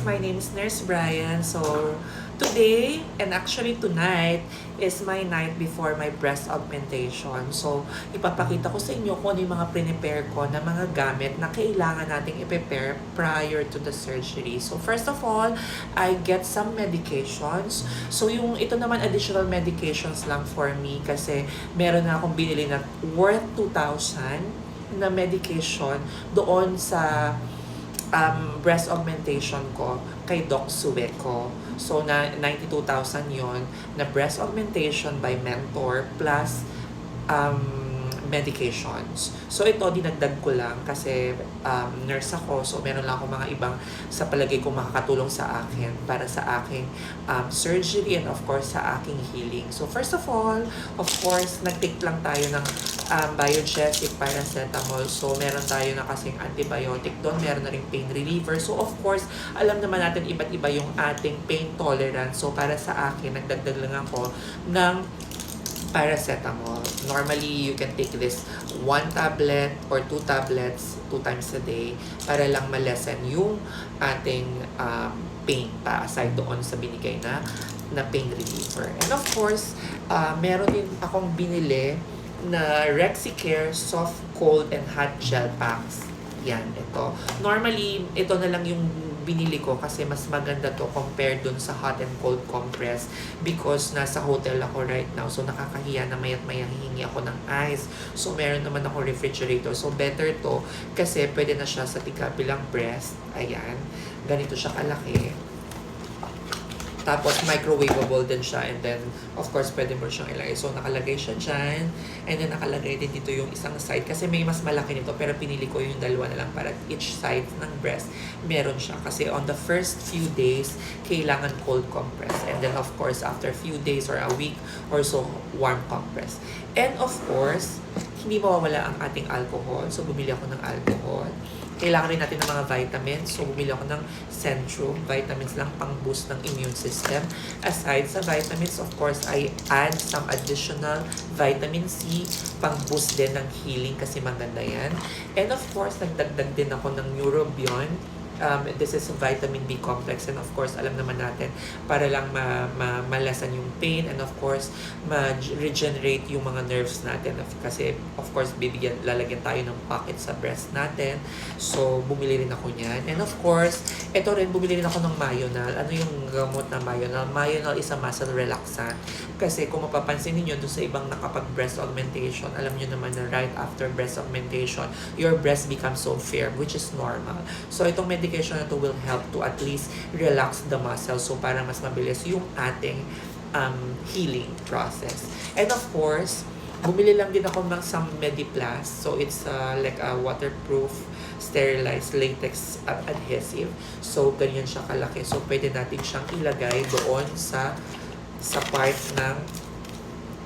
My name is Nurse Brian. So, today and actually tonight is my night before my breast augmentation. So, ipapakita ko sa inyo kung ano yung mga prepare ko na mga gamit na kailangan nating i-prepare prior to the surgery. So, first of all, I get some medications. So, ito naman additional medications lang for me kasi meron na akong binili na worth 2,000 na medication doon sa breast augmentation ko kay Doc Sueco. So, na 92,000 yon na breast augmentation by Mentor plus medications. So, ito dinagdag ko lang kasi nurse ako. So, meron lang ako mga ibang sa palagay ko makakatulong sa akin para sa aking surgery and of course sa aking healing. So, first of all, of course, nag-take lang tayo ng Biogesic paracetamol. So, meron tayo na kasing antibiotic doon. Meron na rin pain reliever. So, of course, alam naman natin iba't iba yung ating pain tolerance. So, para sa akin, nagdagdag lang ako ng paracetamol. Normally, you can take this 1 tablet or 2 tablets 2 times a day para lang ma-lessen yung ating pain pa aside doon sa binigay na pain reliever. And of course, meron din akong binili na Rexicare Soft Cold and Hot Gel Packs. Yan, ito. Normally, ito na lang yung binili ko kasi mas maganda to compared dun sa hot and cold compress because nasa hotel ako right now. So, nakakahiya na mayat maya hihingi ako ng ice. So, meron naman ako refrigerator. So, better to kasi pwede na siya sa tigkabilang breast. Ayan. Ganito siya kalaki. Tapos, microwavable din siya. And then, of course, pwede mo siyang ilagay. So, nakalagay siya dyan. And then, nakalagay din dito yung isang side. Kasi may mas malaki nito. Pero pinili ko yung dalawa na lang para each side ng breast. Meron siya. Kasi on the first few days, kailangan cold compress. And then, of course, after few days or a week or so, warm compress. And of course, hindi mawawala ang ating alcohol. So, bumili ako ng alcohol. Kailangan rin natin ng mga vitamins. So, bumili ako ng Centrum. Vitamins lang pang-boost ng immune system. Aside sa vitamins, of course, I add some additional vitamin C pang-boost din ng healing kasi maganda yan. And of course, nagdagdag din ako ng Neurobion. This is a vitamin B complex and of course alam naman natin para lang malasan yung pain and of course ma-regenerate yung mga nerves natin kasi of course lalagyan tayo ng pocket sa breast natin. So bumili rin ako niyan and of course ito rin bumili rin ako ng Myonal. Ano yung gamot na Myonal? Myonal is a muscle relaxant kasi kung mapapansin niyo doon sa ibang nakapag breast augmentation, alam niyo naman na right after breast augmentation your breast becomes so firm which is normal. So itong medication na to will help to at least relax the muscle so para mas mabilis yung ating healing process. And of course, bumili lang din ako ng some Mediplast. So it's like a waterproof sterilized latex adhesive. So ganyan siya kalaki. So pwede natin siyang ilagay doon sa part ng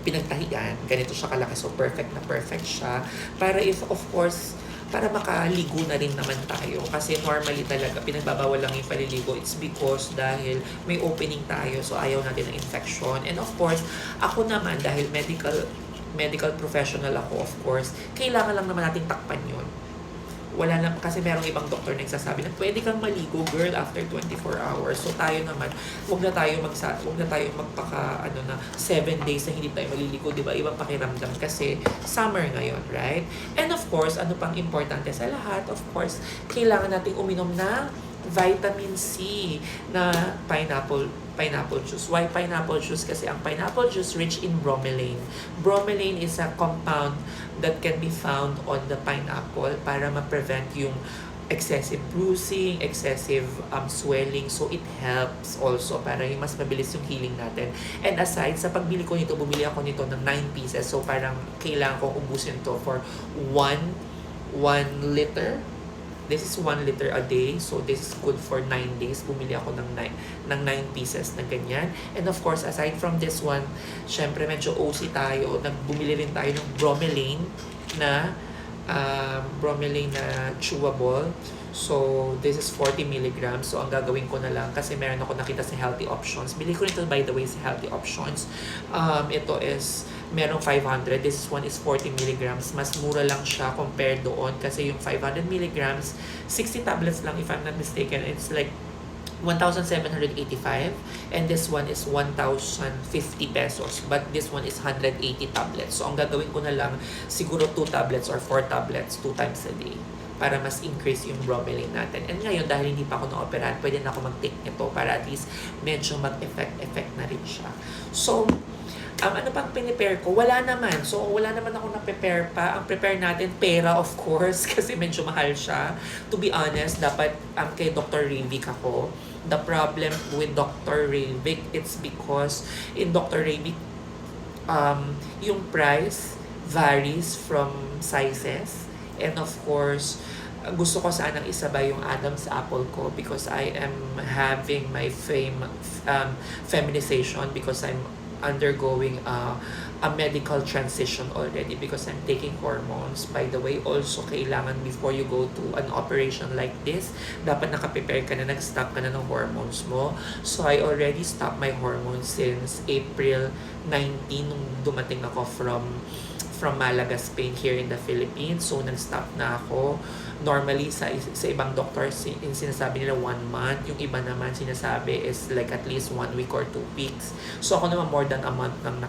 pinagtahian. Ganito siya kalaki. So perfect na perfect siya. Para if of course para makaligo na rin naman tayo. Kasi normally talaga, pinagbabawal lang yung paliligo. It's because dahil may opening tayo, so ayaw natin ng infection. And of course, ako naman, dahil medical professional ako, of course, kailangan lang naman nating takpan yun. Wala na, kasi merong ibang doktor na nagsasabi na pwede kang maligo, girl, after 24 hours. So tayo naman, wag na tayo magpaka 7 days na hindi tayo maliligo, 'di ba? Ibang pakiramdam kasi summer ngayon, right? And of course, ano pang importante sa lahat, of course, kailangan nating uminom ng vitamin C na pineapple juice. Why pineapple juice? Kasi ang pineapple juice rich in bromelain. Bromelain is a compound that can be found on the pineapple para ma-prevent yung excessive bruising, excessive swelling. So, it helps also para yung mas mabilis yung healing natin. And aside, sa pagbili ko nito, bumili ako nito ng 9 pieces. So, parang kailangan ko ubusin to for 1 liter. This is 1 liter a day. So, this is good for 9 days. Bumili ako ng 9 pieces na ganyan. And of course, aside from this one, syempre medyo OC tayo. Bumili rin tayo ng bromelain na chewable. So, this is 40 milligrams. So, ang gagawin ko na lang, kasi meron ako nakita sa Healthy Options. Bili ko nito, by the way, sa Healthy Options. Ito is merong 500. This one is 40 milligrams. Mas mura lang siya compared doon kasi yung 500 milligrams, 60 tablets lang if I'm not mistaken. It's like 1,785, and this one is 1,050 pesos, but this one is 180 tablets. So ang gagawin ko na lang siguro 2 tablets or 4 tablets 2 times a day para mas increase yung bromelain natin. And ngayon, dahil hindi pa ako na-operahan, pwede na ako mag-take nito para at least medyo mag-effect na rin siya. So, ano pang pinipare ko? Wala naman. So, wala naman ako na-prepare pa. Ang prepare natin, pera of course, kasi medyo mahal siya. To be honest, dapat kay Dr. Ravik ako. The problem with Dr. Ravik, it's because in Dr. Ravik, yung price varies from sizes. And of course, gusto ko sanang isabay yung Adam's apple ko because I am having my feminization because I'm undergoing a medical transition already because I'm taking hormones. By the way, also kailangan before you go to an operation like this, dapat nakaprepare ka na, nag-stop ka na ng hormones mo. So I already stopped my hormones since April 19 nung dumating ako from Malaga, Spain, here in the Philippines. So, nag-stop na ako. Normally, sa ibang doctors, sinasabi nila 1 month. Yung iba naman sinasabi is like at least 1 week or 2 weeks. So, ako naman more than a month nang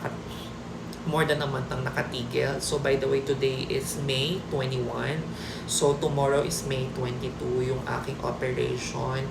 nakatigil. So, by the way, today is May 21. So, tomorrow is May 22 yung aking operation.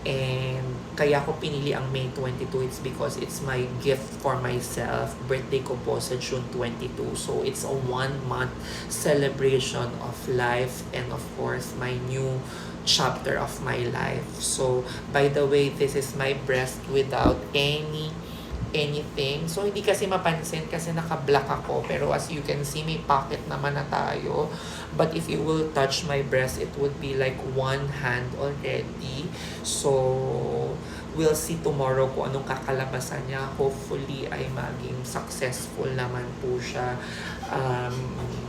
And kaya ko pinili ang May 22, it's because it's my gift for myself. Birthday ko po sa June 22. So, it's a 1-month celebration of life and of course, my new chapter of my life. So, by the way, this is my breast without anything. So, hindi kasi mapansin kasi naka-black ako. Pero as you can see, may pocket naman na tayo. But if you will touch my breast, it would be like 1 hand already. So, we'll see tomorrow kung anong kakalabasan niya. Hopefully, ay maging successful naman po siya.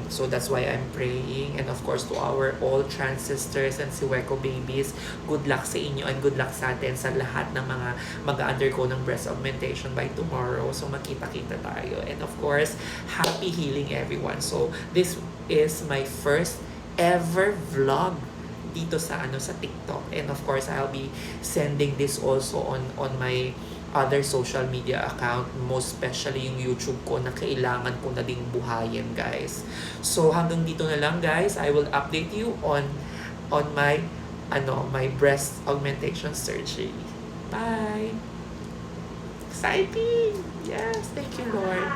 So that's why I'm praying. And of course, to our all trans sisters and Siweco babies, good luck sa inyo and good luck sa atin sa lahat ng mga mag-undergo ng breast augmentation by tomorrow. So makita-kita tayo. And of course, happy healing everyone. So this is my first ever vlog dito sa TikTok. And of course, I'll be sending this also on my other social media account, most especially yung YouTube ko na kailangan ko na ding buhayin, guys. So hanggang dito na lang, guys. I will update you on my my breast augmentation surgery. Bye. Exciting. Yes, thank you, Lord.